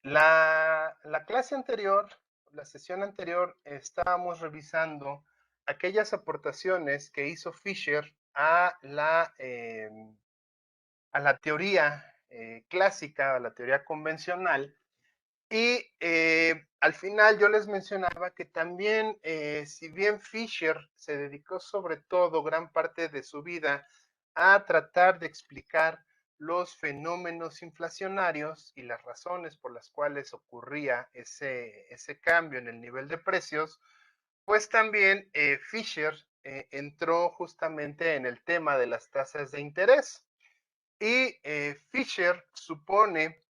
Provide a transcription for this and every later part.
La clase anterior, la sesión anterior, estábamos revisando aquellas aportaciones que hizo Fisher a la teoría clásica, a la teoría convencional, y al final yo les mencionaba que también, si bien Fisher se dedicó sobre todo gran parte de su vida a tratar de explicar los fenómenos inflacionarios y las razones por las cuales ocurría ese cambio en el nivel de precios, pues también Fisher entró justamente en el tema de las tasas de interés. Y Fisher supone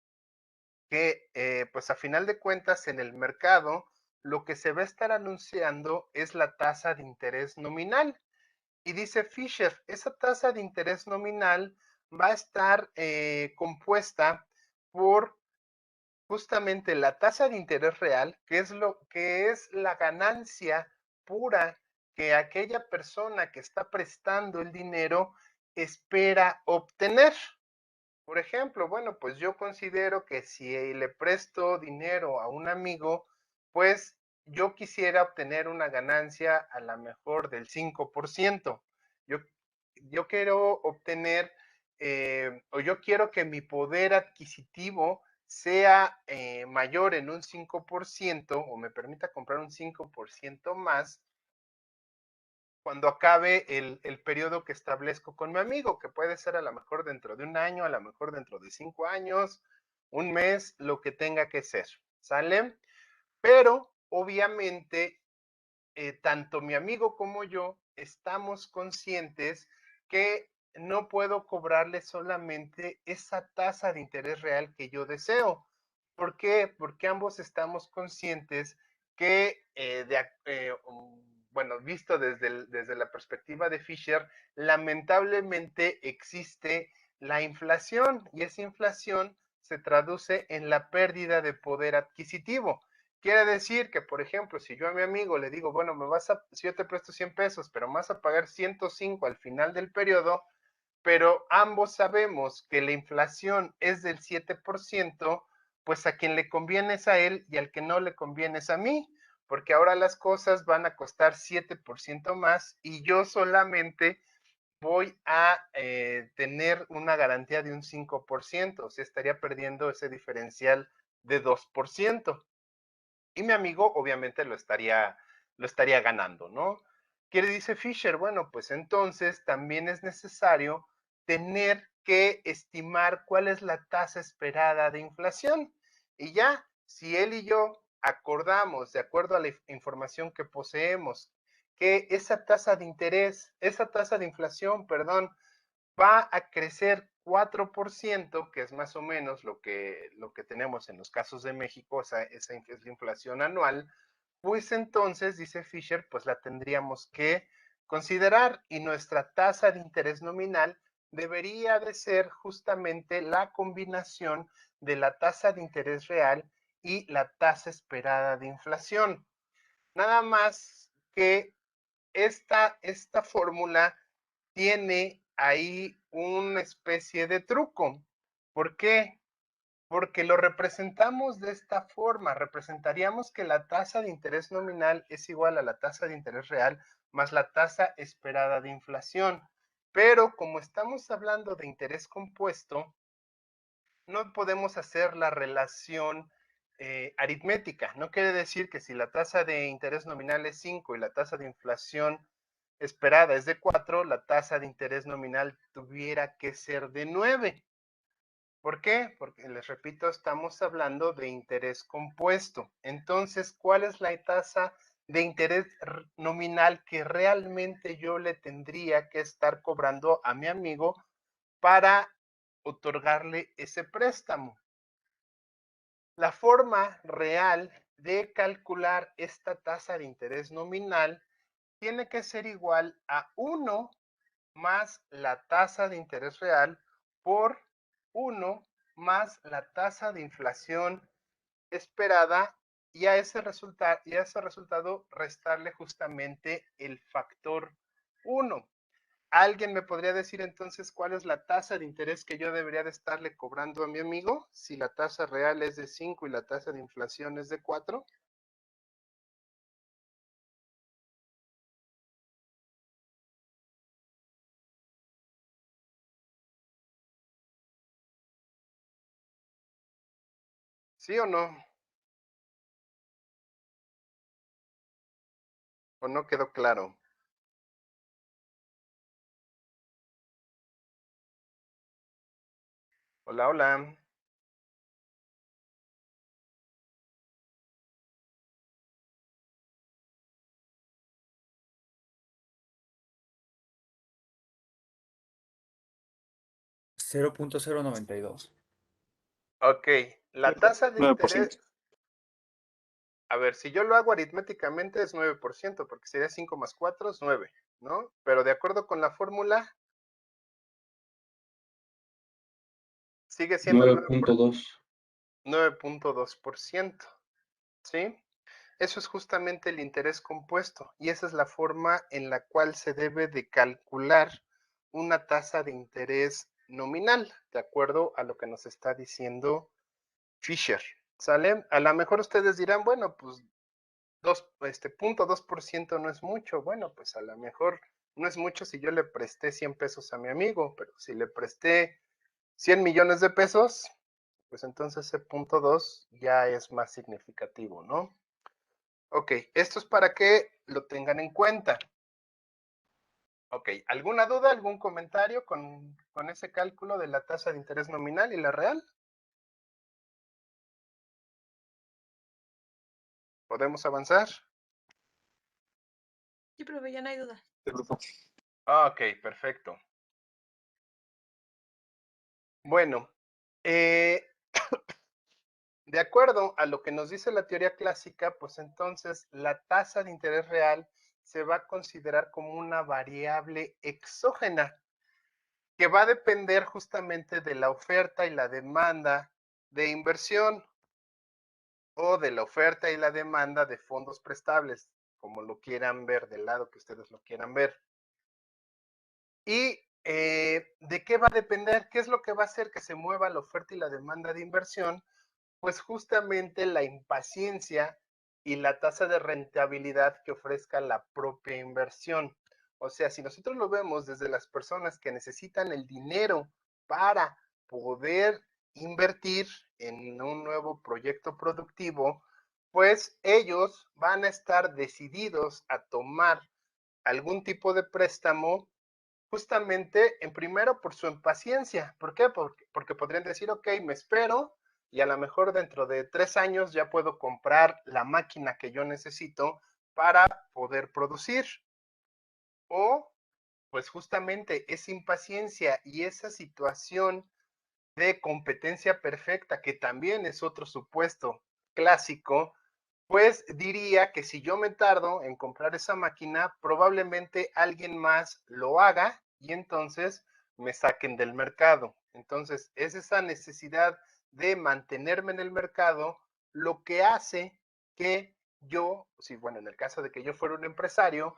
que, pues a final de cuentas, en el mercado, lo que se va a estar anunciando es la tasa de interés nominal. Y dice Fisher, esa tasa de interés nominal va a estar compuesta por justamente la tasa de interés real, que es lo que es la ganancia pura que aquella persona que está prestando el dinero espera obtener. Por ejemplo, bueno, pues yo considero que si le presto dinero a un amigo, pues yo quisiera obtener una ganancia a la mejor del 5%. Yo, yo quiero obtener, o yo quiero que mi poder adquisitivo sea mayor en un 5% o me permita comprar un 5% más cuando acabe el periodo que establezco con mi amigo, que puede ser a lo mejor dentro de un año, a lo mejor dentro de 5 años, un mes, lo que tenga que ser, ¿sale? Pero obviamente, tanto mi amigo como yo estamos conscientes que no puedo cobrarle solamente esa tasa de interés real que yo deseo. ¿Por qué? Porque ambos estamos conscientes que, bueno, visto desde la perspectiva de Fisher, lamentablemente existe la inflación y esa inflación se traduce en la pérdida de poder adquisitivo. Quiere decir que, por ejemplo, si yo a mi amigo le digo, bueno, si yo te presto 100 pesos, pero me vas a pagar 105 al final del periodo, pero ambos sabemos que la inflación es del 7%, pues a quien le conviene es a él y al que no le conviene es a mí, porque ahora las cosas van a costar 7% más y yo solamente voy a tener una garantía de un 5%, o sea, estaría perdiendo ese diferencial de 2%. Y mi amigo obviamente lo estaría ganando, ¿no? ¿Qué le dice Fisher? Bueno, pues entonces también es necesario tener que estimar cuál es la tasa esperada de inflación. Y ya, si él y yo acordamos, de acuerdo a la información que poseemos, que esa tasa de inflación, perdón, va a crecer 4%, que es más o menos lo que tenemos en los casos de México, esa es la inflación anual, pues entonces, dice Fisher, pues la tendríamos que considerar y nuestra tasa de interés nominal debería de ser justamente la combinación de la tasa de interés real y la tasa esperada de inflación. Nada más que esta fórmula tiene ahí una especie de truco. ¿Por qué? Porque lo representamos de esta forma. Representaríamos que la tasa de interés nominal es igual a la tasa de interés real más la tasa esperada de inflación. Pero como estamos hablando de interés compuesto, no podemos hacer la relación aritmética. No quiere decir que si la tasa de interés nominal es 5 y la tasa de inflación esperada es de 4, la tasa de interés nominal tuviera que ser de 9. ¿Por qué? Porque les repito, estamos hablando de interés compuesto. Entonces, ¿cuál es la tasa de interés nominal que realmente yo le tendría que estar cobrando a mi amigo para otorgarle ese préstamo? La forma real de calcular esta tasa de interés nominal tiene que ser igual a 1 más la tasa de interés real por 1 más la tasa de inflación esperada y a ese resultado restarle justamente el factor 1. ¿Alguien me podría decir entonces cuál es la tasa de interés que yo debería de estarle cobrando a mi amigo? Si la tasa real es de 5 y la tasa de inflación es de 4. ¿Sí o no? ¿O no quedó claro? Hola, hola. 0.092. Ok, la tasa de interés, 9%. a ver, si yo lo hago aritméticamente es 9%, porque sería 5 más 4 es 9, ¿no? Pero de acuerdo con la fórmula, sigue siendo el 9.2. 9.2%, ¿sí? Eso es justamente el interés compuesto y esa es la forma en la cual se debe de calcular una tasa de interés nominal, de acuerdo a lo que nos está diciendo Fisher, ¿sale? A lo mejor ustedes dirán, bueno, pues 0.2% no es mucho. Bueno, pues a lo mejor no es mucho si yo le presté 100 pesos a mi amigo, pero si le presté 100 millones de pesos, pues entonces ese 0.2 ya es más significativo, ¿no? Ok, esto es para que lo tengan en cuenta. Ok, ¿alguna duda, algún comentario con ese cálculo de la tasa de interés nominal y la real? ¿Podemos avanzar? Sí, profe, ya no hay dudas. Ok, perfecto. Bueno, de acuerdo a lo que nos dice la teoría clásica, pues entonces la tasa de interés real se va a considerar como una variable exógena que va a depender justamente de la oferta y la demanda de inversión o de la oferta y la demanda de fondos prestables, como lo quieran ver, del lado que ustedes lo quieran ver. ¿Y de qué va a depender? ¿Qué es lo que va a hacer que se mueva la oferta y la demanda de inversión? Pues justamente la impaciencia y la tasa de rentabilidad que ofrezca la propia inversión. O sea, si nosotros lo vemos desde las personas que necesitan el dinero para poder invertir en un nuevo proyecto productivo, pues ellos van a estar decididos a tomar algún tipo de préstamo justamente en primero por su impaciencia. ¿Por qué? Porque podrían decir, ok, me espero y a lo mejor dentro de 3 años ya puedo comprar la máquina que yo necesito para poder producir. O pues justamente esa impaciencia y esa situación de competencia perfecta, que también es otro supuesto clásico, pues diría que si yo me tardo en comprar esa máquina, probablemente alguien más lo haga y entonces me saquen del mercado. Entonces, es esa necesidad de mantenerme en el mercado lo que hace que yo, si bueno, en el caso de que yo fuera un empresario,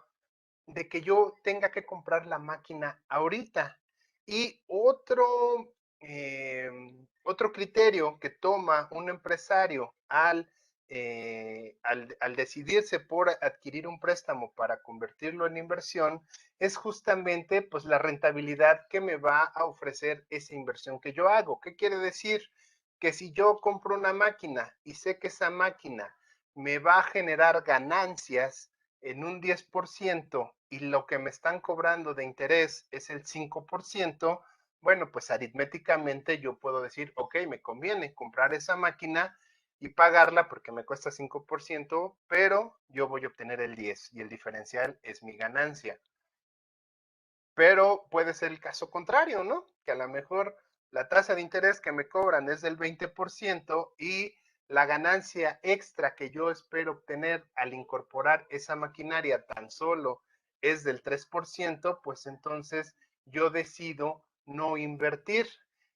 de que yo tenga que comprar la máquina ahorita. Y otro criterio que toma un empresario al decidirse por adquirir un préstamo para convertirlo en inversión es justamente pues la rentabilidad que me va a ofrecer esa inversión que yo hago. ¿Qué quiere decir? Que si yo compro una máquina y sé que esa máquina me va a generar ganancias en un 10% y lo que me están cobrando de interés es el 5%, bueno, pues aritméticamente yo puedo decir, ok, me conviene comprar esa máquina y pagarla porque me cuesta 5%, pero yo voy a obtener el 10% y el diferencial es mi ganancia. Pero puede ser el caso contrario, ¿no? Que a lo mejor la tasa de interés que me cobran es del 20% y la ganancia extra que yo espero obtener al incorporar esa maquinaria tan solo es del 3%, pues entonces yo decido no invertir.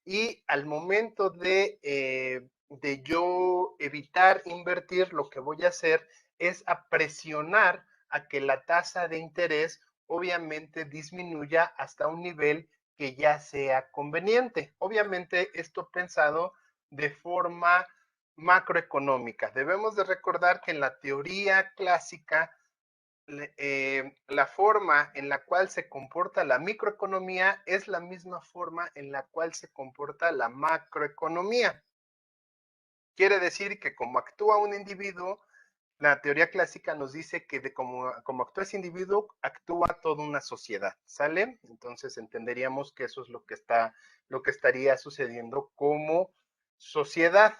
Y al momento de yo evitar invertir, lo que voy a hacer es a presionar a que la tasa de interés obviamente disminuya hasta un nivel que ya sea conveniente. Obviamente esto pensado de forma macroeconómica. Debemos de recordar que en la teoría clásica la forma en la cual se comporta la microeconomía es la misma forma en la cual se comporta la macroeconomía. Quiere decir que como actúa un individuo, la teoría clásica nos dice que como actúa ese individuo, actúa toda una sociedad, ¿sale? Entonces entenderíamos que eso es lo que estaría sucediendo como sociedad.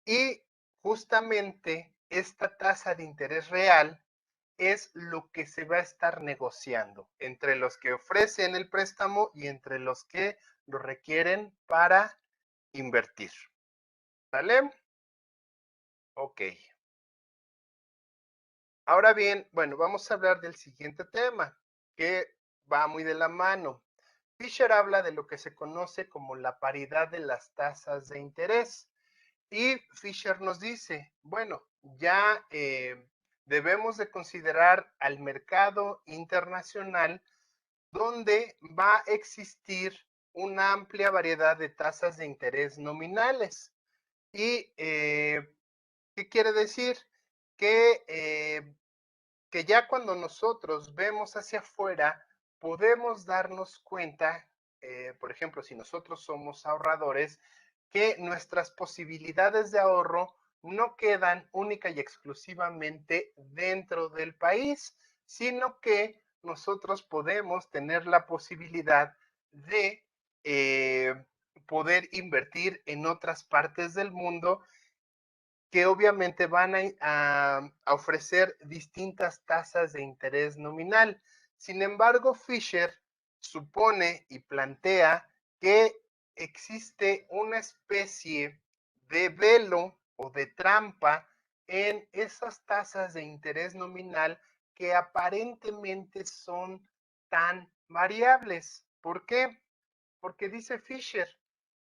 Y justamente esta tasa de interés real es lo que se va a estar negociando entre los que ofrecen el préstamo y entre los que lo requieren para invertir. ¿Vale? Ok. Ahora bien, bueno, vamos a hablar del siguiente tema, que va muy de la mano. Fisher habla de lo que se conoce como la paridad de las tasas de interés. Y Fisher nos dice, bueno, ya debemos de considerar al mercado internacional donde va a existir una amplia variedad de tasas de interés nominales. ¿Y qué quiere decir? Que, que ya cuando nosotros vemos hacia afuera, podemos darnos cuenta, por ejemplo, si nosotros somos ahorradores, que nuestras posibilidades de ahorro no quedan única y exclusivamente dentro del país, sino que nosotros podemos tener la posibilidad de poder invertir en otras partes del mundo que obviamente van a ofrecer distintas tasas de interés nominal. Sin embargo, Fisher supone y plantea que existe una especie de velo o de trampa en esas tasas de interés nominal que aparentemente son tan variables. ¿Por qué? Porque dice Fisher,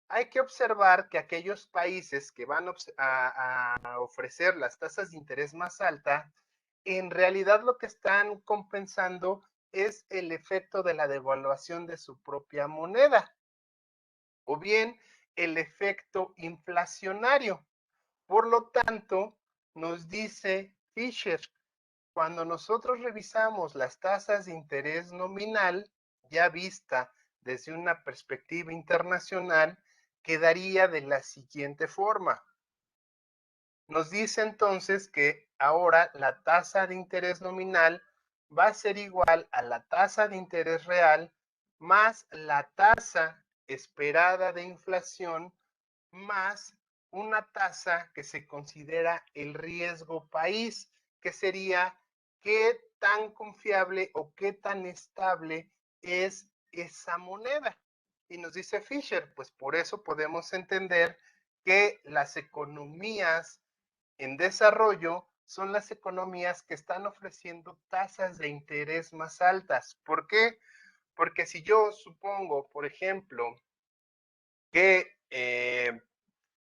hay que observar que aquellos países que van a ofrecer las tasas de interés más altas, en realidad lo que están compensando es el efecto de la devaluación de su propia moneda o bien el efecto inflacionario. Por lo tanto, nos dice Fisher, cuando nosotros revisamos las tasas de interés nominal, ya vista desde una perspectiva internacional, quedaría de la siguiente forma. Nos dice entonces que ahora la tasa de interés nominal va a ser igual a la tasa de interés real más la tasa esperada de inflación más una tasa que se considera el riesgo país, que sería qué tan confiable o qué tan estable es esa moneda. Y nos dice Fisher, pues por eso podemos entender que las economías en desarrollo son las economías que están ofreciendo tasas de interés más altas. ¿Por qué? Porque si yo supongo, por ejemplo, que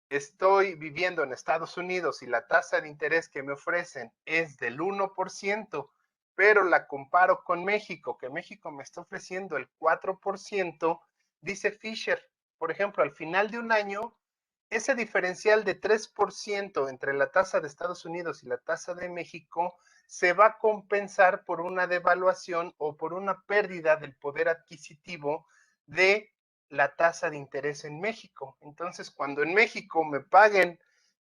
estoy viviendo en Estados Unidos y la tasa de interés que me ofrecen es del 1%, pero la comparo con México, que México me está ofreciendo el 4%, dice Fisher, por ejemplo, al final de un año, ese diferencial de 3% entre la tasa de Estados Unidos y la tasa de México se va a compensar por una devaluación o por una pérdida del poder adquisitivo de la tasa de interés en México. Entonces, cuando en México me paguen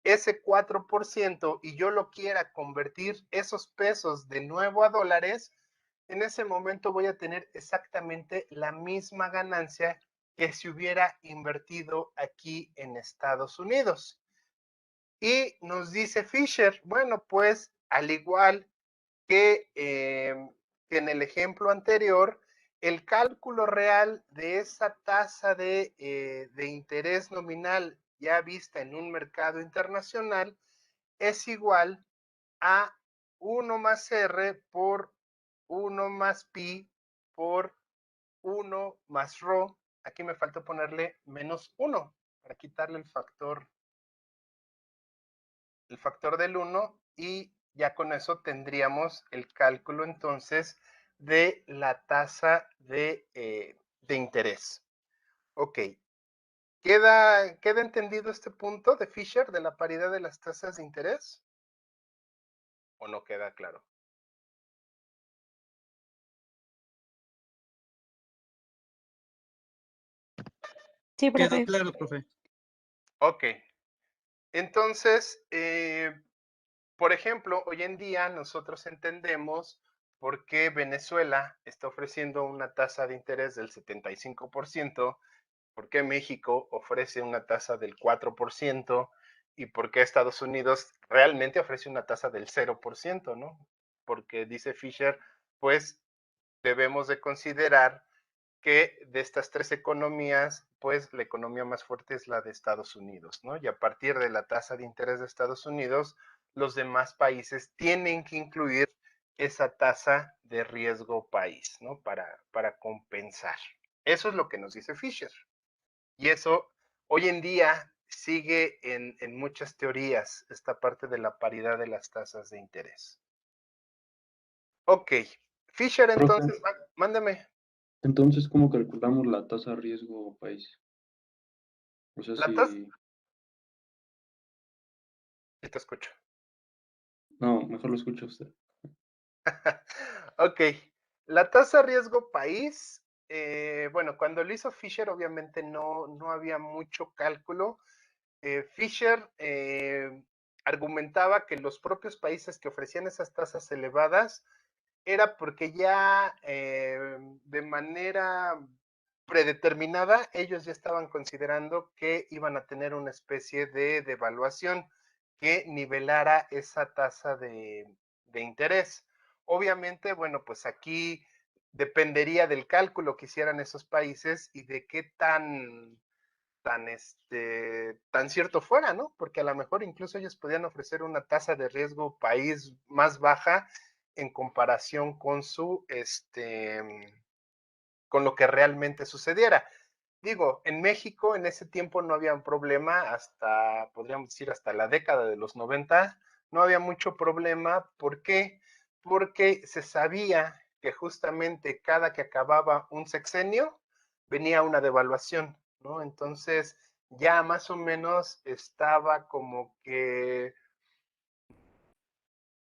ese 4% y yo lo quiera convertir esos pesos de nuevo a dólares, en ese momento voy a tener exactamente la misma ganancia que si hubiera invertido aquí en Estados Unidos. Y nos dice Fisher, bueno, pues al igual que en el ejemplo anterior, el cálculo real de esa tasa de interés nominal ya vista en un mercado internacional es igual a 1 más R por 1 más pi por 1 más rho. Aquí me falta ponerle menos 1 para quitarle el factor del 1 y ya con eso tendríamos el cálculo entonces de la tasa de interés. Ok, ¿queda entendido este punto de Fisher de la paridad de las tasas de interés? ¿O no queda claro? Sí, Quedó profe. claro, profe. Ok, entonces, por ejemplo, hoy en día nosotros entendemos por qué Venezuela está ofreciendo una tasa de interés del 75%, por qué México ofrece una tasa del 4% y por qué Estados Unidos realmente ofrece una tasa del 0%, ¿no? Porque dice Fisher, pues debemos de considerar que de estas tres economías, pues la economía más fuerte es la de Estados Unidos, ¿no? Y a partir de la tasa de interés de Estados Unidos, los demás países tienen que incluir esa tasa de riesgo país, ¿no? Para compensar. Eso es lo que nos dice Fisher. Y eso hoy en día sigue en muchas teorías, esta parte de la paridad de las tasas de interés. Ok, Fisher Profe, entonces, mándame. entonces, ¿cómo calculamos la tasa riesgo país? O sea, La tasa, si... te escucho. No, mejor lo escucha usted. Ok, la tasa riesgo país, bueno, cuando lo hizo Fisher obviamente no había mucho cálculo. Fisher argumentaba que los propios países que ofrecían esas tasas elevadas era porque ya de manera predeterminada ellos ya estaban considerando que iban a tener una especie de devaluación que nivelara esa tasa de interés. Obviamente, bueno, pues aquí dependería del cálculo que hicieran esos países y de qué tan cierto fuera, ¿no? Porque a lo mejor incluso ellos podían ofrecer una tasa de riesgo país más baja en comparación con con lo que realmente sucediera. Digo, en México en ese tiempo no había un problema hasta, podríamos decir, hasta la década de los 90, no había mucho problema. ¿Por qué? Porque se sabía que justamente cada que acababa un sexenio venía una devaluación, ¿no? Entonces ya más o menos estaba como que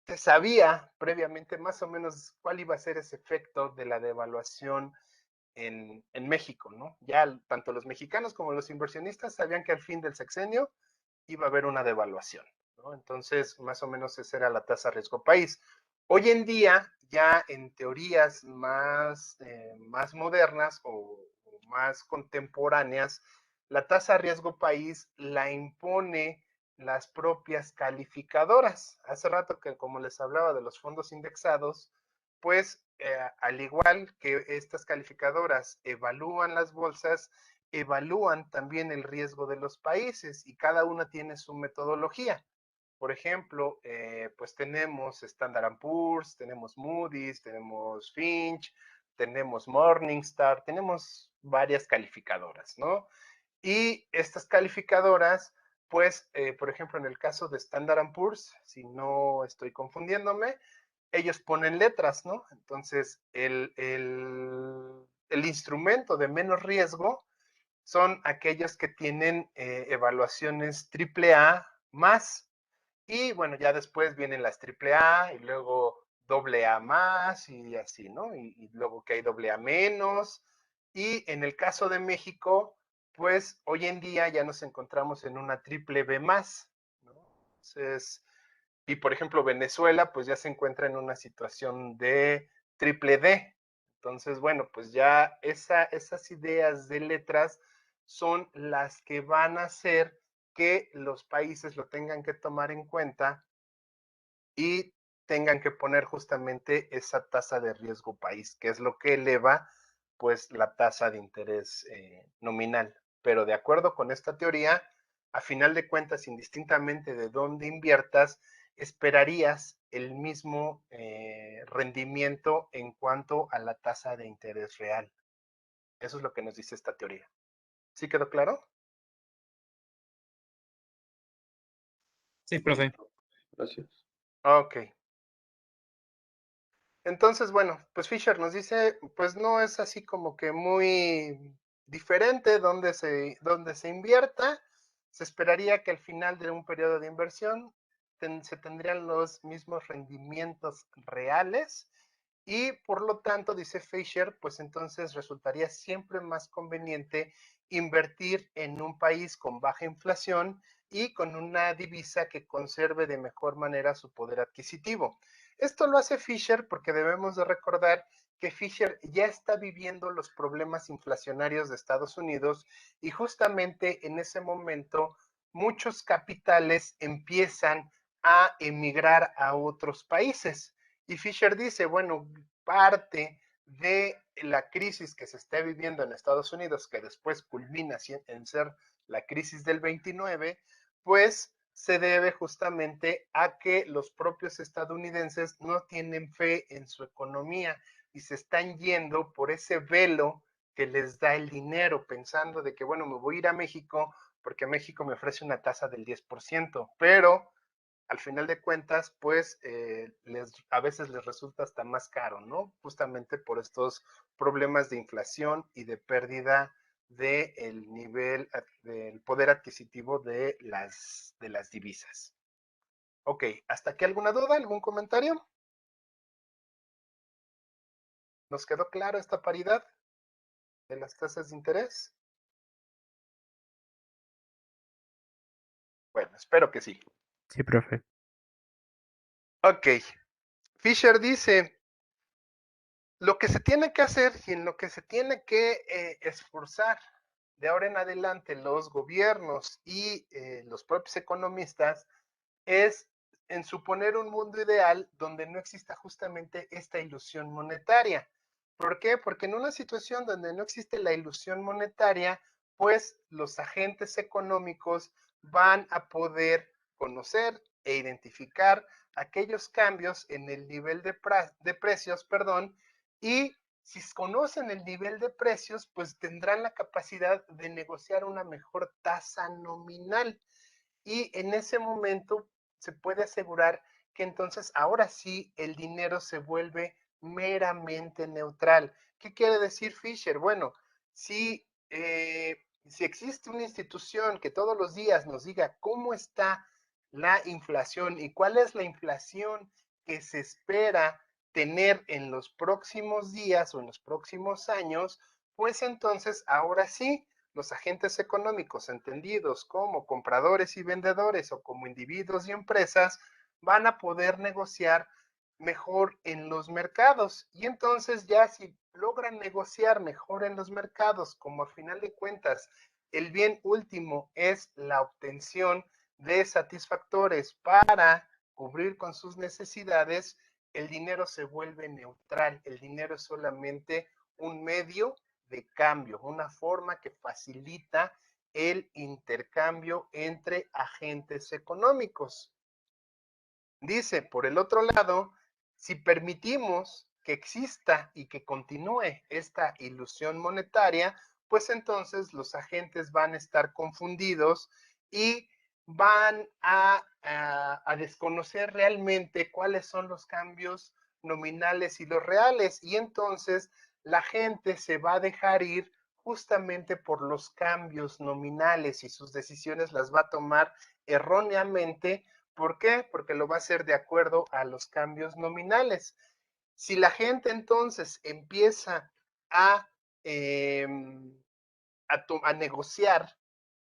se sabía previamente más o menos cuál iba a ser ese efecto de la devaluación en México, ¿no? Ya tanto los mexicanos como los inversionistas sabían que al fin del sexenio iba a haber una devaluación, ¿no? Entonces, más o menos esa era la tasa riesgo país. Hoy en día, ya en teorías más modernas o más contemporáneas, la tasa riesgo país la impone las propias calificadoras. Hace rato que como les hablaba de los fondos indexados, pues al igual que estas calificadoras evalúan las bolsas, evalúan también el riesgo de los países y cada una tiene su metodología. Por ejemplo, pues tenemos Standard Poor's, tenemos Moody's, tenemos Finch, tenemos Morningstar, tenemos varias calificadoras, ¿no? Y estas calificadoras, pues, por ejemplo, en el caso de Standard Poor's, si no estoy confundiéndome, ellos ponen letras, ¿no? Entonces, el instrumento de menos riesgo son aquellos que tienen evaluaciones AAA más. Y bueno, ya después vienen las AAA y luego AA más y así, ¿no? Y luego que hay AA menos. Y en el caso de México, pues hoy en día ya nos encontramos en una triple B más, ¿no? Entonces, y por ejemplo, Venezuela, pues ya se encuentra en una situación de triple D. Entonces, bueno, pues ya esas ideas de letras son las que van a hacer que los países lo tengan que tomar en cuenta y tengan que poner justamente esa tasa de riesgo país, que es lo que eleva pues la tasa de interés nominal. Pero de acuerdo con esta teoría, a final de cuentas, indistintamente de dónde inviertas, esperarías el mismo rendimiento en cuanto a la tasa de interés real. Eso es lo que nos dice esta teoría. ¿Sí quedó claro? Sí, Sí, profe. gracias. Ok. Entonces, bueno, pues Fisher nos dice, pues no es así como que muy diferente donde se invierta. Se esperaría que al final de un periodo de inversión se tendrían los mismos rendimientos reales y por lo tanto, dice Fisher, pues entonces resultaría siempre más conveniente invertir en un país con baja inflación y con una divisa que conserve de mejor manera su poder adquisitivo. Esto lo hace Fisher porque debemos de recordar que Fisher ya está viviendo los problemas inflacionarios de Estados Unidos y justamente en ese momento muchos capitales empiezan a emigrar a otros países. Y Fisher dice, bueno, parte de la crisis que se está viviendo en Estados Unidos, que después culmina en ser la crisis del 29, pues se debe justamente a que los propios estadounidenses no tienen fe en su economía y se están yendo por ese velo que les da el dinero, pensando de que, bueno, me voy a ir a México porque México me ofrece una tasa del 10%, pero al final de cuentas, pues a veces les resulta hasta más caro, ¿no? Justamente por estos problemas de inflación y de pérdida del nivel, del poder adquisitivo de las divisas. Ok, ¿hasta aquí alguna duda, algún comentario? ¿Nos quedó claro esta paridad de las tasas de interés? Bueno, espero que sí. Sí, profe. Ok, Fisher dice, lo que se tiene que hacer y en lo que se tiene que esforzar de ahora en adelante los gobiernos y los propios economistas es en suponer un mundo ideal donde no exista justamente esta ilusión monetaria. ¿Por qué? Porque en una situación donde no existe la ilusión monetaria, pues los agentes económicos van a poder conocer e identificar aquellos cambios en el nivel de precios, perdón, y si conocen el nivel de precios, pues tendrán la capacidad de negociar una mejor tasa nominal. Y en ese momento se puede asegurar que entonces ahora sí el dinero se vuelve meramente neutral. ¿Qué quiere decir Fisher? Bueno, si existe una institución que todos los días nos diga cómo está la inflación y cuál es la inflación que se espera tener en los próximos días o en los próximos años, pues entonces ahora sí los agentes económicos entendidos como compradores y vendedores o como individuos y empresas van a poder negociar mejor en los mercados. Y entonces ya si logran negociar mejor en los mercados, como a final de cuentas el bien último es la obtención de satisfactores para cubrir con sus necesidades, el dinero se vuelve neutral. El dinero es solamente un medio de cambio, una forma que facilita el intercambio entre agentes económicos. Dice, por el otro lado, si permitimos que exista y que continúe esta ilusión monetaria, pues entonces los agentes van a estar confundidos y van a desconocer realmente cuáles son los cambios nominales y los reales. Y entonces la gente se va a dejar ir justamente por los cambios nominales y sus decisiones las va a tomar erróneamente. ¿Por qué? Porque lo va a hacer de acuerdo a los cambios nominales. Si la gente entonces empieza a, eh, a negociar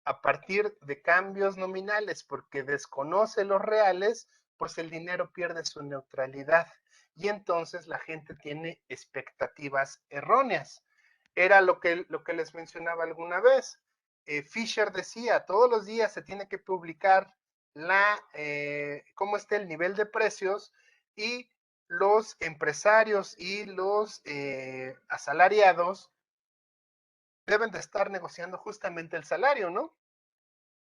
a partir de cambios nominales porque desconoce los reales, pues el dinero pierde su neutralidad y entonces la gente tiene expectativas erróneas. Era lo que les mencionaba alguna vez. Fisher decía, todos los días se tiene que publicar cómo está el nivel de precios y los empresarios y los asalariados deben de estar negociando justamente el salario, ¿no?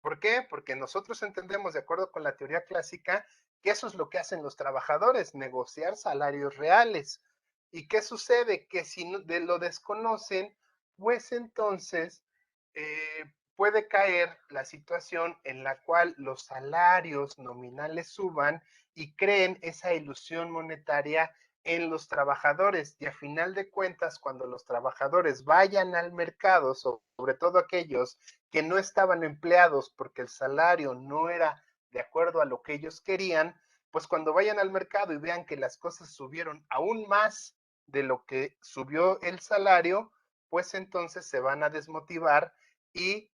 ¿Por qué? Porque nosotros entendemos, de acuerdo con la teoría clásica, que eso es lo que hacen los trabajadores, negociar salarios reales. ¿Y qué sucede? Que si lo desconocen, pues entonces puede caer la situación en la cual los salarios nominales suban y creen esa ilusión monetaria en los trabajadores y a final de cuentas, cuando los trabajadores vayan al mercado, sobre todo aquellos que no estaban empleados porque el salario no era de acuerdo a lo que ellos querían, pues cuando vayan al mercado y vean que las cosas subieron aún más de lo que subió el salario, pues entonces se van a desmotivar y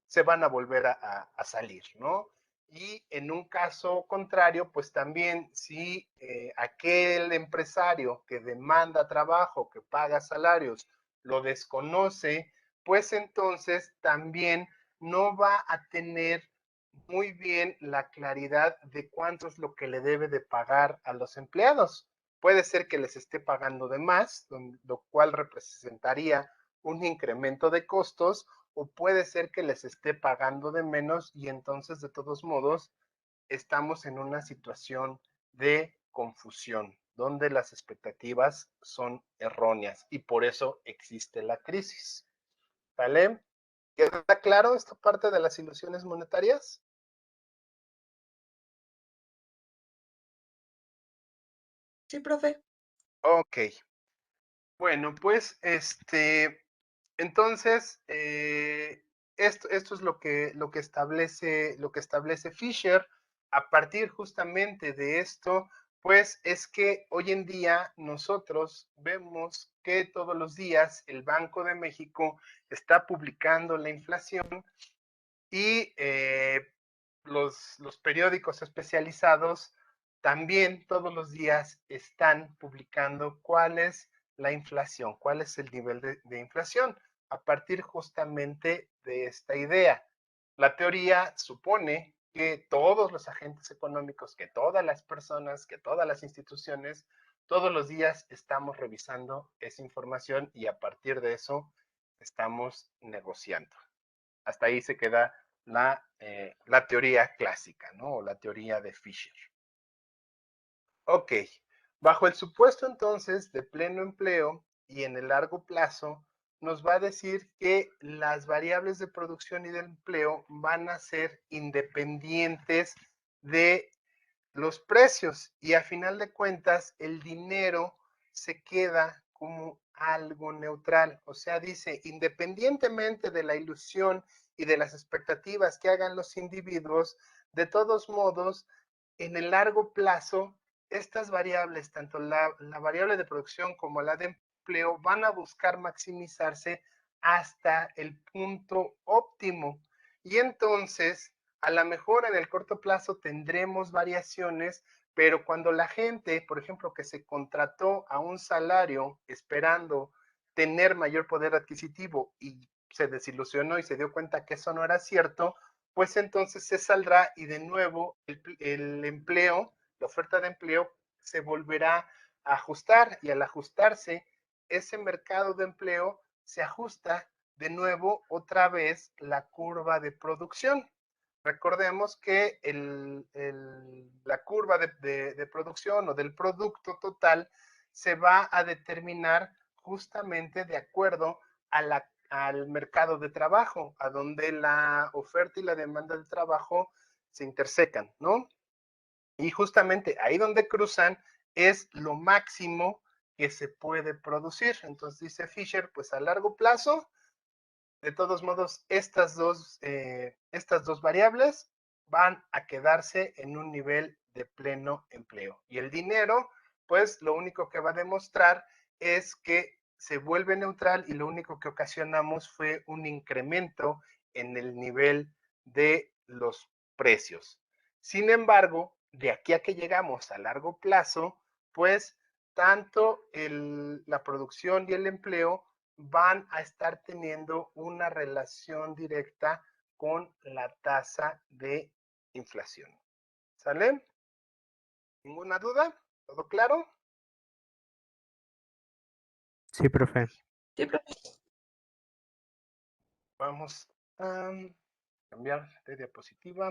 se van a volver a salir, ¿no? Y en un caso contrario, pues también si aquel empresario que demanda trabajo, que paga salarios, lo desconoce, pues entonces también no va a tener muy bien la claridad de cuánto es lo que le debe de pagar a los empleados. Puede ser que les esté pagando de más, lo cual representaría un incremento de costos, o puede ser que les esté pagando de menos y entonces de todos modos estamos en una situación de confusión, donde las expectativas son erróneas y por eso existe la crisis. ¿Vale? ¿Queda claro esta parte de las ilusiones monetarias? Sí, profe. Ok. Bueno, pues entonces, esto es lo que establece Fisher. A partir justamente de esto, pues es que hoy en día nosotros vemos que todos los días el Banco de México está publicando la inflación y los periódicos especializados también todos los días están publicando cuál es la inflación, cuál es el nivel de inflación, a partir justamente de esta idea. La teoría supone que todos los agentes económicos, que todas las personas, que todas las instituciones, todos los días estamos revisando esa información y a partir de eso estamos negociando. Hasta ahí se queda la teoría clásica, ¿no? O la teoría de Fisher. Ok, bajo el supuesto entonces de pleno empleo y en el largo plazo, nos va a decir que las variables de producción y de empleo van a ser independientes de los precios y a final de cuentas el dinero se queda como algo neutral. O sea, dice, independientemente de la ilusión y de las expectativas que hagan los individuos, de todos modos, en el largo plazo, estas variables, tanto la variable de producción como la de empleo, van a buscar maximizarse hasta el punto óptimo. Y entonces, a lo mejor en el corto plazo tendremos variaciones, pero cuando la gente, por ejemplo, que se contrató a un salario esperando tener mayor poder adquisitivo y se desilusionó y se dio cuenta que eso no era cierto, pues entonces se saldrá y de nuevo el empleo, la oferta de empleo se volverá a ajustar y al ajustarse ese mercado de empleo se ajusta de nuevo otra vez la curva de producción. Recordemos que la curva de producción o del producto total se va a determinar justamente de acuerdo al mercado de trabajo, a donde la oferta y la demanda de trabajo se intersecan, ¿no? Y justamente ahí donde cruzan es lo máximo que se puede producir. Entonces dice Fisher, pues a largo plazo, de todos modos, estas dos variables van a quedarse en un nivel de pleno empleo. Y el dinero, pues lo único que va a demostrar es que se vuelve neutral y lo único que ocasionamos fue un incremento en el nivel de los precios. Sin embargo, de aquí a que llegamos a largo plazo, pues tanto la producción y el empleo van a estar teniendo una relación directa con la tasa de inflación. ¿Sale? ¿Ninguna duda? ¿Todo claro? Sí, profe. Sí, profe. Vamos a cambiar de diapositiva.